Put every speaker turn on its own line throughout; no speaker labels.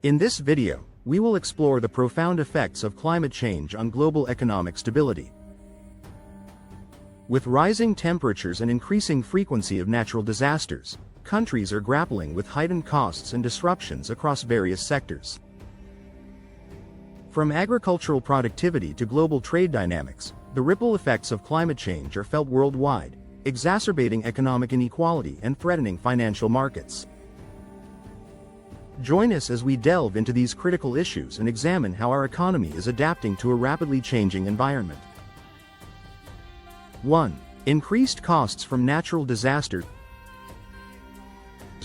In this video, we will explore the profound effects of climate change on global economic stability. With rising temperatures and increasing frequency of natural disasters, countries are grappling with heightened costs and disruptions across various sectors. From agricultural productivity to global trade dynamics, the ripple effects of climate change are felt worldwide, exacerbating economic inequality and threatening financial markets. Join us as we delve into these critical issues and examine how our economy is adapting to a rapidly changing environment. 1. Increased costs from natural disasters.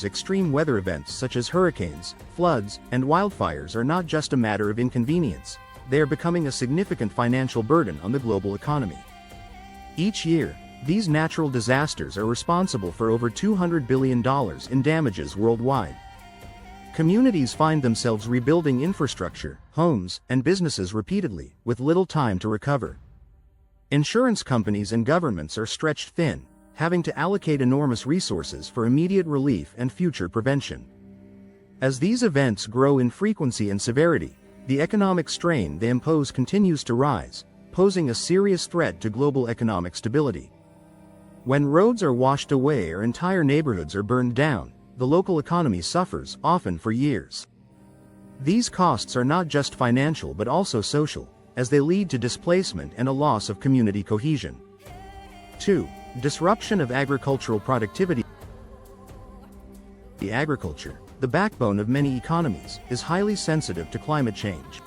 Extreme weather events such as hurricanes, floods, and wildfires are not just a matter of inconvenience, they are becoming a significant financial burden on the global economy. Each year, these natural disasters are responsible for over $200 billion in damages worldwide. Communities find themselves rebuilding infrastructure, homes, and businesses repeatedly, with little time to recover. Insurance companies and governments are stretched thin, having to allocate enormous resources for immediate relief and future prevention. As these events grow in frequency and severity, the economic strain they impose continues to rise, posing a serious threat to global economic stability. When roads are washed away or entire neighborhoods are burned down, the local economy suffers, often for years. These costs are not just financial but also social, as they lead to displacement and a loss of community cohesion. 2. Disruption of agricultural productivity. Agriculture, the backbone of many economies, is highly sensitive to climate change.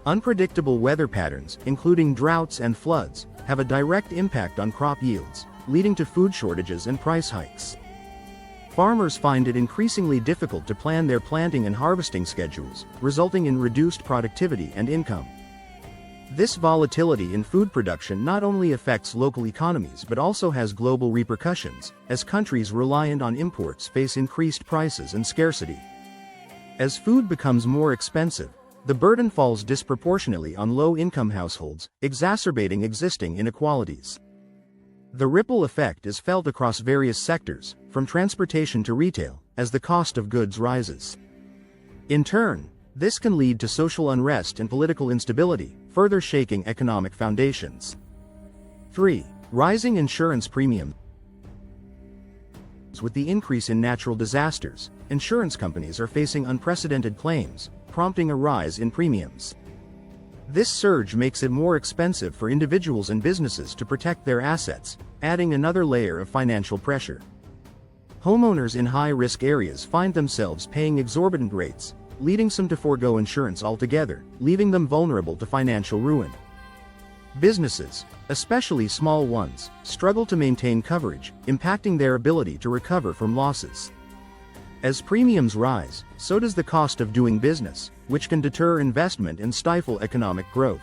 Unpredictable weather patterns, including droughts and floods, have a direct impact on crop yields, leading to food shortages and price hikes. Farmers find it increasingly difficult to plan their planting and harvesting schedules, resulting in reduced productivity and income. This volatility in food production not only affects local economies but also has global repercussions, as countries reliant on imports face increased prices and scarcity. As food becomes more expensive, the burden falls disproportionately on low-income households, exacerbating existing inequalities. The ripple effect is felt across various sectors, from transportation to retail, as the cost of goods rises. In turn, this can lead to social unrest and political instability, further shaking economic foundations. 3. Rising insurance premiums. With the increase in natural disasters, insurance companies are facing unprecedented claims, prompting a rise in premiums. This surge makes it more expensive for individuals and businesses to protect their assets, adding another layer of financial pressure. Homeowners in high-risk areas find themselves paying exorbitant rates, leading some to forego insurance altogether, leaving them vulnerable to financial ruin. Businesses, especially small ones, struggle to maintain coverage, impacting their ability to recover from losses. As premiums rise, so does the cost of doing business, which can deter investment and stifle economic growth.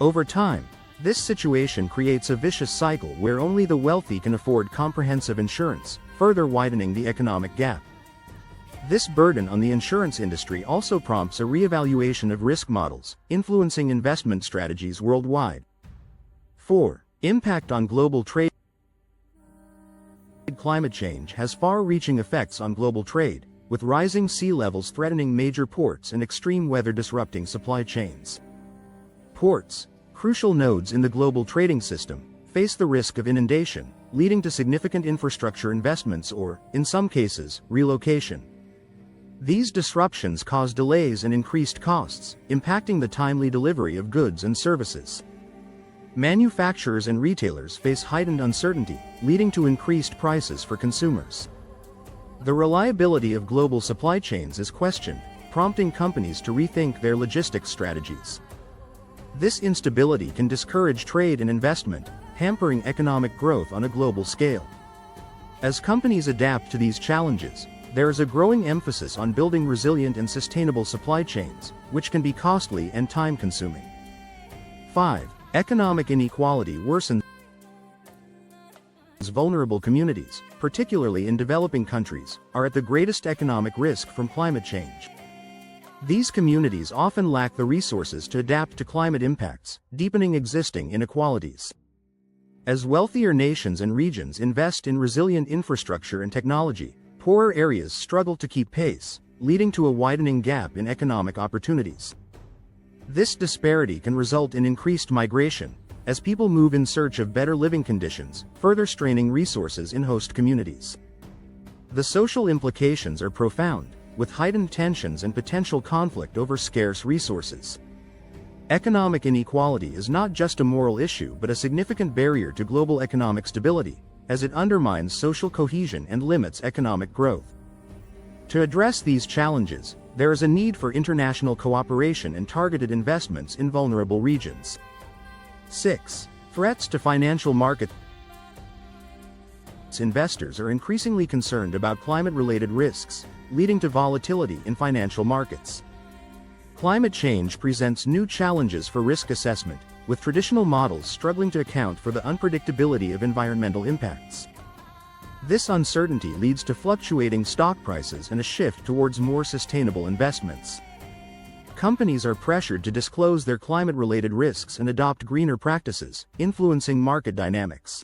Over time, this situation creates a vicious cycle where only the wealthy can afford comprehensive insurance, further widening the economic gap. This burden on the insurance industry also prompts a reevaluation of risk models, influencing investment strategies worldwide. 4. Impact on global trade. Climate change has far-reaching effects on global trade, with rising sea levels threatening major ports and extreme weather disrupting supply chains. Ports, crucial nodes in the global trading system, face the risk of inundation, leading to significant infrastructure investments or, in some cases, relocation. These disruptions cause delays and increased costs, impacting the timely delivery of goods and services. Manufacturers and retailers face heightened uncertainty, leading to increased prices for consumers. The reliability of global supply chains is questioned, prompting companies to rethink their logistics strategies. This instability can discourage trade and investment, hampering economic growth on a global scale. As companies adapt to these challenges, there is a growing emphasis on building resilient and sustainable supply chains, which can be costly and time-consuming. 5. Economic inequality worsens. Vulnerable communities, particularly in developing countries, are at the greatest economic risk from climate change. These communities often lack the resources to adapt to climate impacts, deepening existing inequalities. As wealthier nations and regions invest in resilient infrastructure and technology, poorer areas struggle to keep pace, leading to a widening gap in economic opportunities. This disparity can result in increased migration, as people move in search of better living conditions, further straining resources in host communities. The social implications are profound, with heightened tensions and potential conflict over scarce resources. Economic inequality is not just a moral issue but a significant barrier to global economic stability, as it undermines social cohesion and limits economic growth. To address these challenges, there is a need for international cooperation and targeted investments in vulnerable regions. 6. Threats to financial markets. Investors are increasingly concerned about climate-related risks, leading to volatility in financial markets. Climate change presents new challenges for risk assessment, with traditional models struggling to account for the unpredictability of environmental impacts. This uncertainty leads to fluctuating stock prices and a shift towards more sustainable investments. Companies are pressured to disclose their climate-related risks and adopt greener practices, influencing market dynamics.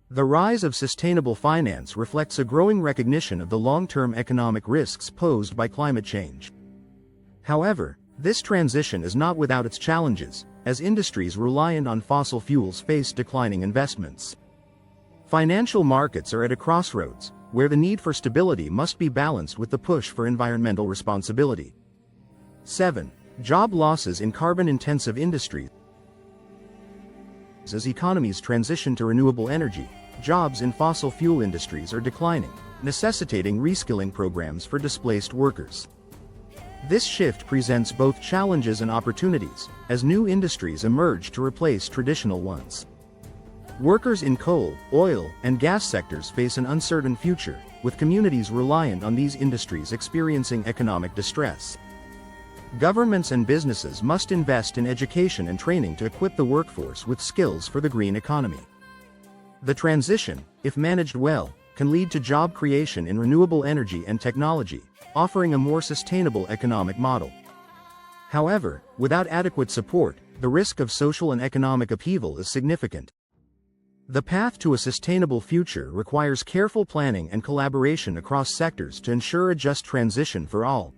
The rise of sustainable finance reflects a growing recognition of the long-term economic risks posed by climate change. However, this transition is not without its challenges, as industries reliant on fossil fuels face declining investments. Financial markets are at a crossroads, where the need for stability must be balanced with the push for environmental responsibility. 7. Job losses in carbon-intensive industries. As economies transition to renewable energy, jobs in fossil fuel industries are declining, necessitating reskilling programs for displaced workers. This shift presents both challenges and opportunities, as new industries emerge to replace traditional ones. Workers in coal, oil, and gas sectors face an uncertain future, with communities reliant on these industries experiencing economic distress. Governments and businesses must invest in education and training to equip the workforce with skills for the green economy. The transition, if managed well, can lead to job creation in renewable energy and technology, offering a more sustainable economic model. However, without adequate support, the risk of social and economic upheaval is significant. The path to a sustainable future requires careful planning and collaboration across sectors to ensure a just transition for all.